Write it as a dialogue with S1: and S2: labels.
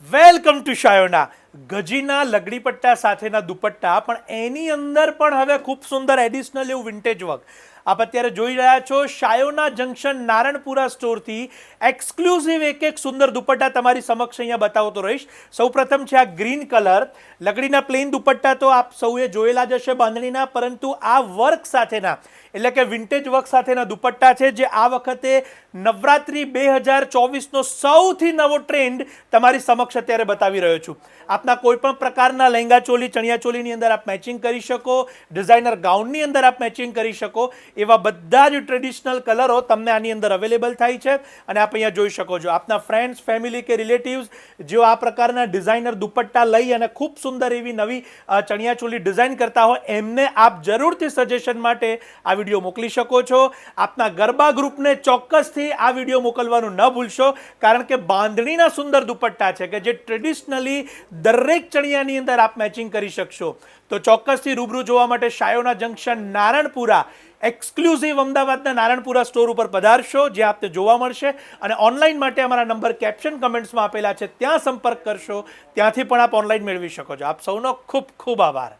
S1: Welcome to Shayona ગજીના લગડી પટ્ટા સાથેના દુપટ્ટા પણ એની અંદર પણ હવે ખૂબ સુંદર એડિશનલ એવું વિન્ટેજ વર્ક આપ અત્યારે જોઈ રહ્યા છો શાયોના જંકશન નારણપુરા સ્ટોરથી એક્સક્લુઝિવ એક સુંદર દુપટ્ટા તમારી સમક્ષ અહીંયા બતાવતો રહીશ. સૌપ્રથમ છે આ ગ્રીન કલર લગડીના પ્લેન દુપટ્ટા તો આપ સૌએ જોયેલા જ હશે બાંધણીના, પરંતુ આ વર્ક સાથેના એટલે કે વિન્ટેજ વર્ક સાથેના દુપટ્ટા છે જે આ વખતે નવરાત્રી 2024નો સૌથી નવો ટ્રેન્ડ તમારી સમક્ષ અત્યારે બતાવી રહ્યો છું. આપના કોઈ પણ પ્રકારના લહેંગા ચોલી ચણિયા ચોલીની અંદર આપ મેચિંગ કરી શકો, ડિઝાઇનર ગાઉનની અંદર આપ મેચિંગ કરી શકો, એવા બધા જ ટ્રેડિશનલ કલરો તમને આની અંદર અવેલેબલ થાય છે અને આપ અહીંયા જોઈ શકો છો. આપના ફ્રેન્ડ્સ, ફેમિલી કે રિલેટિવ્સ જેઓ આ પ્રકારના ડિઝાઇનર દુપટ્ટા લઈ અને ખૂબ સુંદર એવી નવી ચણિયા ચોલી ડિઝાઇન કરતા હોય એમને આપ જરૂરથી સજેશન માટે આ વિડીયો મોકલી શકો છો. આપના ગરબા ગ્રુપને ચોક્કસથી આ વિડીયો મોકલવાનું ન ભૂલશો, કારણ કે બાંધણીના સુંદર દુપટ્ટા છે કે જે ટ્રેડિશનલી દરેક ચણિયાની અંદર આપ મેચિંગ કરી શકશો. તો ચોક્કસથી રૂબરૂ જોવા માટે શાયોના જંકશન નારણપુરા એક્સક્લુઝિવ અમદાવાદના નારણપુરા સ્ટોર ઉપર પધારશો, જ્યાં આપને જોવા મળશે. અને ઓનલાઈન માટે અમારા નંબર કેપ્શન કમેન્ટ્સમાં આપેલા છે, ત્યાં સંપર્ક કરશો, ત્યાંથી પણ આપ ઓનલાઈન મેળવી શકો છો. આપ સૌનો ખૂબ ખૂબ આભાર.